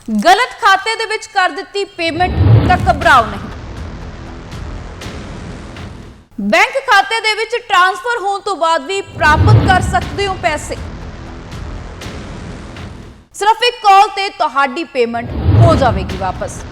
गलत खाते दे विच कर दित्ती पेमेंट तां घबराओ नहीं। बैंक खाते दे विच ट्रांसफर होने तो बाद भी प्राप्त कर सकते हो पैसे। सिर्फ एक कॉल ते तुहाडी पेमेंट हो जाएगी वापस।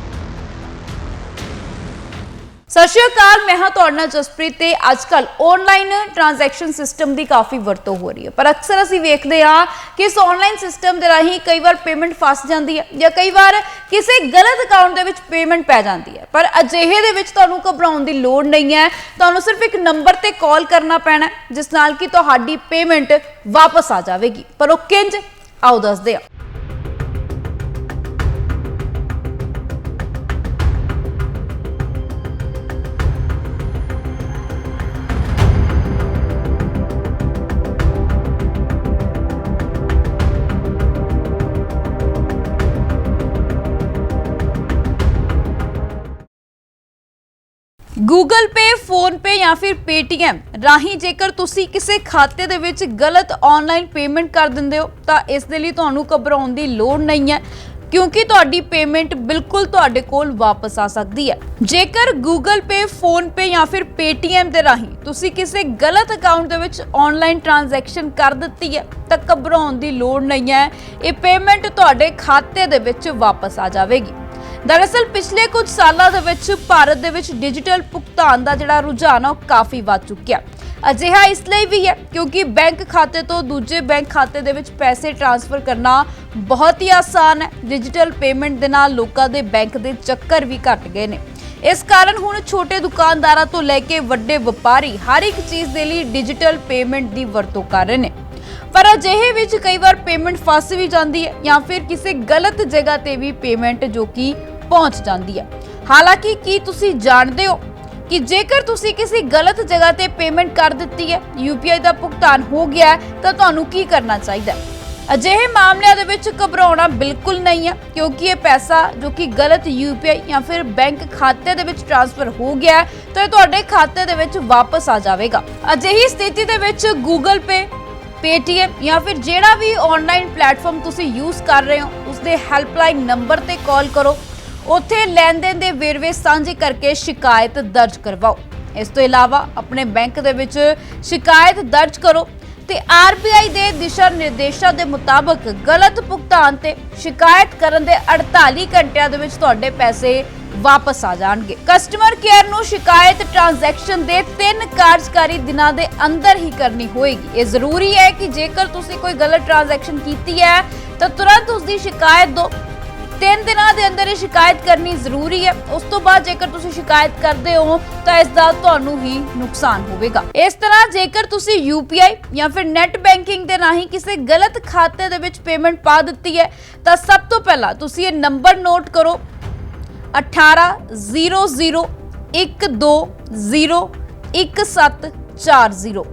सत श्री अकाल, मैं हाँ तुहाडे नाल जसप्रीत ते अजकल ऑनलाइन ट्रांजैक्शन सिस्टम की काफ़ी वरतों हो रही है, पर अक्सर असीं वेखदे हां कि इस ऑनलाइन सिस्टम दे राहीं कई बार पेमेंट फस जाती है या कई बार किसी गलत अकाउंट दे विच पेमेंट पै जाती है। पर अजिहे दे विच तुहानूं घबराउण दी लोड़ नहीं है, तुहानूं सिर्फ एक नंबर ते कॉल करना पैना जिस नाल कि तुहाडी पेमेंट वापस आ जाएगी। पर वो किंज, आओ दसदे हां। गूगल पे, फोन पे या फिर पेटीएम राही जेकर तुसी किसी खाते दे विच गलत ऑनलाइन पेमेंट कर दिंदे हो तां इस दे लई तुहानूं घबराउण दी लोड़ नहीं है, क्योंकि तुहाडी पेमेंट बिल्कुल तुहाडे कोल वापस आ सकदी है। जेकर गूगल पे, फोन पे या फिर पेटीएम दे राही तुसी किसी गलत account they which online transaction कर दित्ती है तां घबराउण दी लोड़ नहीं है, ये पेमेंट तुहाडे खाते दे विच वापस आ जाएगी। दरअसल पिछले कुछ सालों दे विच भारत दे विच डिजिटल भुगतान का जिहड़ा रुझान है काफ़ी वध चुक्या। अजिहा इसलिए भी है क्योंकि बैंक खाते तो दूजे बैंक खाते दे विच पैसे ट्रांसफर करना बहुत ही आसान है। डिजिटल पेमेंट दे नाल लोकां दे बैंक दे चक्कर भी घट गए ने। इस कारण हुण छोटे दुकानदारां तो लैके वड्डे व्यापारी हर एक चीज़ दे लई डिजिटल पेमेंट की वरतों कर रहे हैं। पर अजिहे विच कई बार पेमेंट फस भी जाती है या फिर किसी गलत जगह ते भी पेमेंट जो कि पहुंच जाती है। हालांकि की तुसी जानते हो कि जेकर तुसी किसी गलत जगह ते पेमेंट कर दी है, यूपीआई का भुगतान हो गया है, तो तुहानूं की करना चाहिए। अजिहे मामलों दे विच घबराउणा बिल्कुल नहीं है, क्योंकि ये पैसा जो कि गलत यूपीआई या फिर बैंक खाते दे विच ट्रांसफर हो गया है तो तुहाडे खाते दे विच वापस आ जाएगा। अजिही स्थिति दे विच गूगल पे, पेटीएम या फिर जेड़ा भी ऑनलाइन प्लेटफॉर्म तुसी यूज कर रहे हो उसके हैल्पलाइन नंबर ते कॉल करो, उत्थे लेन देन के वेरवे साझे करके शिकायत दर्ज करवाओ। इस तो इलावा अपने बैंक दे विच शिकायत दर्ज करो ते आरबीआई के दिशा निर्देशों के मुताबिक गलत भुगतान ते शिकायत करन दे 48 घंटिया दे विच तुहाडे पैसे वापस आ जाएंगे। कस्टमर केयर नूं शिकायत ट्रांजैक्शन के 3 कार्यकारी दिनों के अंदर ही करनी होएगी। ये जरूरी है कि जेकर तुसी कोई गलत ट्रांजैक्शन की है तो तुरंत उसकी शिकायत दो। 3 दिनों के अंदर ये शिकायत करनी जरूरी है। उस तो बाद जेकर तुसी शिकायत करते हो तो इसका तुहानूं ही नुकसान होगा। इस तरह जेकर तुसी यूपीआई या फिर नेट बैंकिंग के राही किसी गलत खाते दे विच पेमेंट पा दी है तो सब तो पहला तुसी ये नंबर नोट करो 180012011740।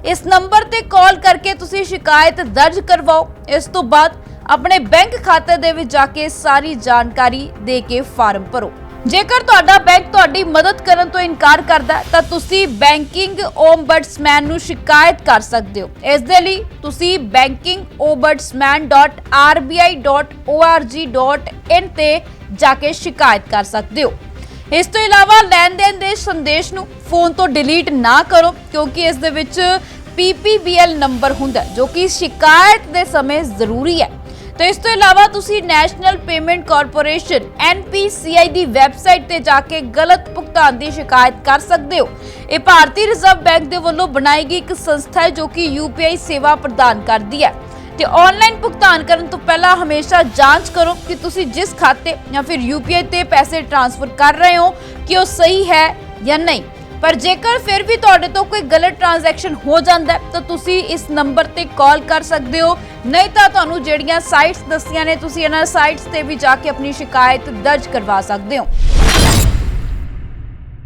इस नंबर ते कॉल करके तुसी शिकायत दर्ज करवाओ। इस तो बाद अपने बैंक खाते दे विच जाके सारी जानकारी दे के फार्म भरो। जेकर तुहाडा बैंक तुहाडी मदद करन तो इनकार करदा है तां तुसी बैंकिंग ओमबड्समैन नूं शिकायत कर सकदे हो। इस दे लई तुसी bankingombuddsman.rbi.org.in ते जाके शिकायत कर सकते हो। इस तो इलावा लैन देन के संदेश नूं फोन तो डिलीट ना करो, क्योंकि इस दे विच PPBL नंबर हुंदा जो कि शिकायत के समय जरूरी है। तो इस तो इलावा तुसी नैशनल पेमेंट कॉरपोरेशन NPCI की वैबसाइट ते जाके गलत भुगतान की शिकायत कर सकते हो। ये भारतीय रिजर्व बैंक के वल्लों बनाई गई एक संस्था है जो कि यूपीआई सेवा प्रदान करती है। तो ऑनलाइन भुगतान करने तो पहला हमेशा जांच करो कि तुसी जिस खाते या फिर यूपीआई ते पैसे ट्रांसफर कर रहे हो कि वो सही है या नहीं। पर जेकर फिर भी तुहाडे तो कोई गलत ट्रांजैक्शन हो जाता है तो तुसी इस नंबर ते कॉल कर सकते हो, नहीं तो तुहानूं जेहड़ियां साइट्स दस्सियां ने तुसी इन्हां साइट्स ते भी जाके अपनी शिकायत दर्ज करवा सकते हो।